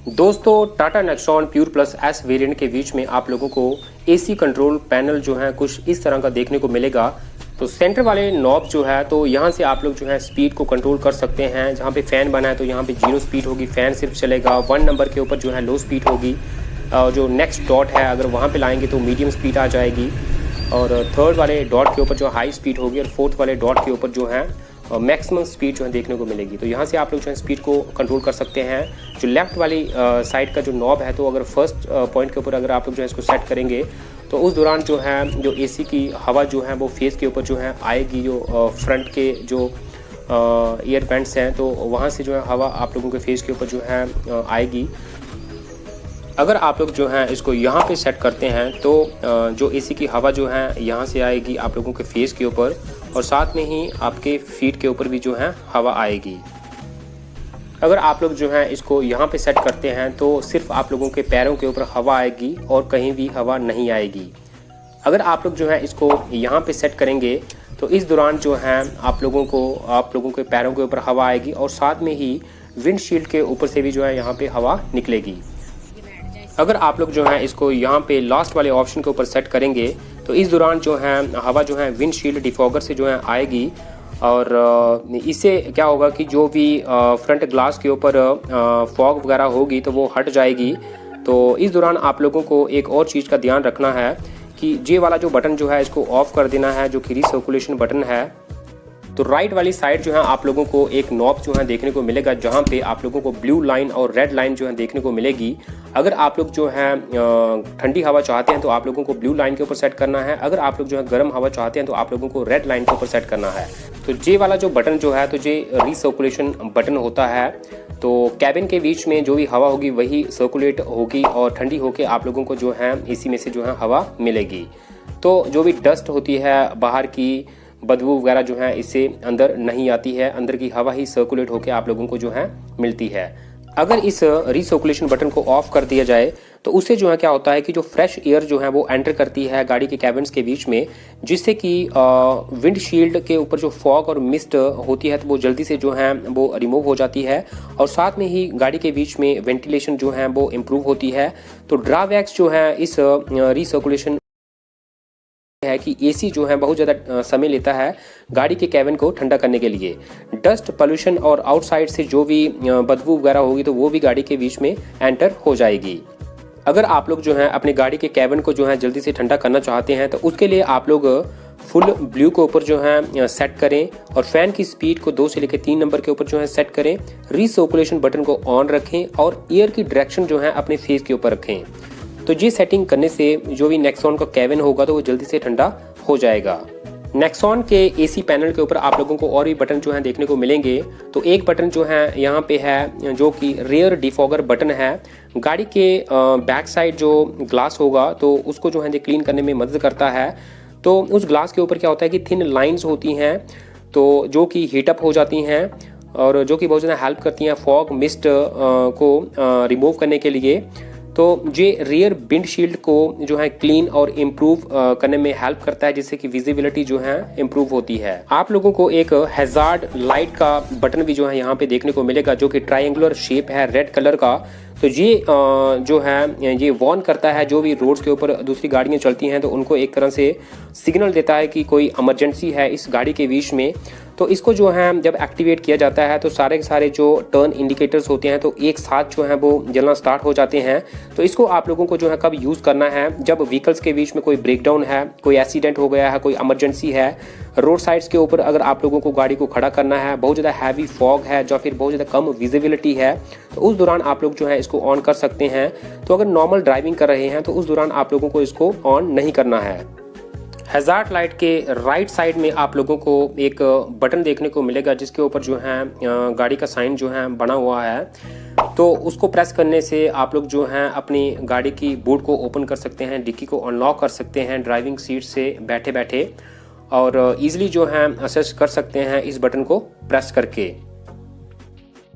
दोस्तों Tata Nexon pure plus S variant के बीच में आप लोगों को एसी कंट्रोल पैनल जो है कुछ इस तरह का देखने को मिलेगा। तो सेंटर वाले नॉब जो है तो यहाँ से आप लोग जो है स्पीड को कंट्रोल कर सकते हैं। जहाँ पे फैन बना है तो यहाँ पे 0 स्पीड होगी, फैन सिर्फ चलेगा। 1 नंबर के ऊपर जो है लो स्पीड होगी। जो नेक्स्ट डॉट है अगर वहाँ पे लाएंगे तो मीडियम स्पीड आ जाएगी, और थर्ड वाले डॉट के ऊपर जो हाई स्पीड होगी, और फोर्थ वाले डॉट के ऊपर जो है मैक्सिमम स्पीड जो है देखने को मिलेगी। तो यहाँ से आप लोग जो है स्पीड को कंट्रोल कर सकते हैं। जो लेफ्ट वाली साइड का जो नॉब है तो अगर फर्स्ट पॉइंट के ऊपर अगर आप लोग जो है इसको सेट करेंगे तो उस दौरान जो है जो एसी की हवा जो है वो फेस के ऊपर जो है आएगी। जो फ्रंट के जो ईयर वेंट्स हैं तो वहाँ से जो है हवा आप लोगों के फेस के ऊपर जो है आएगी। अगर आप लोग जो हैं इसको यहाँ पे सेट करते हैं तो जो एसी की हवा जो है यहाँ से आएगी आप लोगों के फेस के ऊपर, और साथ में ही आपके फीट के ऊपर भी जो है हवा आएगी। अगर आप लोग जो है इसको यहाँ पे सेट करते हैं तो सिर्फ आप लोगों के पैरों के ऊपर हवा आएगी और कहीं भी हवा नहीं आएगी। अगर आप लोग जो है इसको यहाँ पे सेट करेंगे तो इस दौरान जो है आप लोगों के पैरों के ऊपर हवा आएगी, और साथ में ही विंडशील्ड के ऊपर से भी जो है यहाँ पे हवा निकलेगी। अगर आप लोग जो है इसको यहाँ पे लास्ट वाले ऑप्शन के ऊपर सेट करेंगे तो इस दौरान जो है हवा जो है विंडशील्ड डिफॉगर से जो है आएगी, और इससे क्या होगा कि जो भी फ्रंट ग्लास के ऊपर फॉग वगैरह होगी तो वो हट जाएगी। तो इस दौरान आप लोगों को एक और चीज़ का ध्यान रखना है कि ये वाला जो बटन जो है इसको ऑफ कर देना है, जो कि रीसर्कुलेशन बटन है। तो राइट वाली साइड जो है आप लोगों को एक नॉब जो है देखने को मिलेगा, जहाँ पे आप लोगों को ब्लू लाइन और रेड लाइन जो है देखने को मिलेगी। अगर आप लोग जो है ठंडी हवा चाहते हैं तो आप लोगों को ब्लू लाइन के ऊपर सेट करना है। अगर आप लोग जो है गर्म हवा चाहते हैं तो आप लोगों को रेड लाइन के ऊपर सेट करना है। तो ये वाला जो बटन जो है तो ये रीसर्कुलेशन बटन होता है। तो कैबिन के बीच में जो भी हवा होगी वही सर्कुलेट होगी और ठंडी होकर आप लोगों को जो है एसी में से जो है हवा मिलेगी। तो जो भी डस्ट होती है बाहर की बदबू वगैरह जो है इससे अंदर नहीं आती है, अंदर की हवा ही सर्कुलेट होकर आप लोगों को जो है मिलती है। अगर इस रीसर्कुलेशन बटन को ऑफ कर दिया जाए तो उससे जो है क्या होता है कि जो फ्रेश एयर जो है वो एंटर करती है गाड़ी के कैबिन्स के बीच में, जिससे कि विंडशील्ड के ऊपर जो फॉग और मिस्ट होती है तो वो जल्दी से जो है वो रिमूव हो जाती है, और साथ में ही गाड़ी के बीच में वेंटिलेशन जो है वो इम्प्रूव होती है। तो ड्राबैक्स जो है इस रीसर्कुलेशन है कि एसी जो है बहुत ज़्यादा समय लेता है गाड़ी के कैबिन को ठंडा करने के लिए। डस्ट पोल्यूशन और आउटसाइड से जो भी बदबू वगैरह होगी तो वो भी गाड़ी के बीच में एंटर हो जाएगी। अगर आप लोग जो है अपने गाड़ी के कैबिन को जो है जल्दी से ठंडा करना चाहते हैं तो उसके लिए आप लोग फुल ब्लू के ऊपर जो है सेट करें, और फैन की स्पीड को 2 से लेकर 3 नंबर के ऊपर जो है सेट करें। रीसर्कुलेशन बटन को ऑन रखें और एयर की डायरेक्शन जो है अपने फेस के ऊपर रखें। तो ये सेटिंग करने से जो भी नेक्सॉन का कैबिन होगा तो वो जल्दी से ठंडा हो जाएगा। नेक्सॉन के एसी पैनल के ऊपर आप लोगों को और भी बटन जो है देखने को मिलेंगे। तो एक बटन जो है यहाँ पे है जो कि रेयर डिफॉगर बटन है। गाड़ी के बैक साइड जो ग्लास होगा तो उसको जो है क्लीन करने में मदद करता है। तो उस ग्लास के ऊपर क्या होता है कि थिन लाइन्स होती हैं तो जो कि हीटअप हो जाती हैं और जो कि बहुत ज़्यादा हेल्प करती हैं फॉग मिस्ट को रिमूव करने के लिए। तो ये रियर विंडशील्ड को जो है क्लीन और इम्प्रूव करने में हेल्प करता है, जिससे कि विजिबिलिटी जो है इम्प्रूव होती है। आप लोगों को एक हैजार्ड लाइट का बटन भी जो है यहाँ पे देखने को मिलेगा, जो कि ट्रायंगुलर शेप है रेड कलर का। तो ये जो है ये वार्न करता है जो भी रोड्स के ऊपर दूसरी गाड़ियाँ चलती हैं तो उनको एक तरह से सिग्नल देता है कि कोई इमरजेंसी है इस गाड़ी के बीच में। तो इसको जो है जब एक्टिवेट किया जाता है तो सारे के सारे जो टर्न इंडिकेटर्स होते हैं तो एक साथ जो है वो जलना स्टार्ट हो जाते हैं। तो इसको आप लोगों को जो है कब यूज़ करना है, जब व्हीकल्स के बीच में कोई ब्रेकडाउन है, कोई एक्सीडेंट हो गया है, कोई इमरजेंसी है, रोड साइड्स के ऊपर अगर आप लोगों को गाड़ी को खड़ा करना है, बहुत ज़्यादा हैवी फॉग है या फिर बहुत ज़्यादा कम विजिबिलिटी है, तो उस दौरान आप लोग जो है इसको ऑन कर सकते हैं। तो अगर नॉर्मल ड्राइविंग कर रहे हैं तो उस दौरान आप लोगों को इसको ऑन नहीं करना है। हैजार्ड लाइट के राइट साइड में आप लोगों को एक बटन देखने को मिलेगा जिसके ऊपर जो है गाड़ी का साइन जो है बना हुआ है। तो उसको प्रेस करने से आप लोग जो हैं अपनी गाड़ी की बूट को ओपन कर सकते हैं, डिक्की को अनलॉक कर सकते हैं ड्राइविंग सीट से बैठे बैठे, और ईजिली जो है असेस कर सकते हैं इस बटन को प्रेस करके।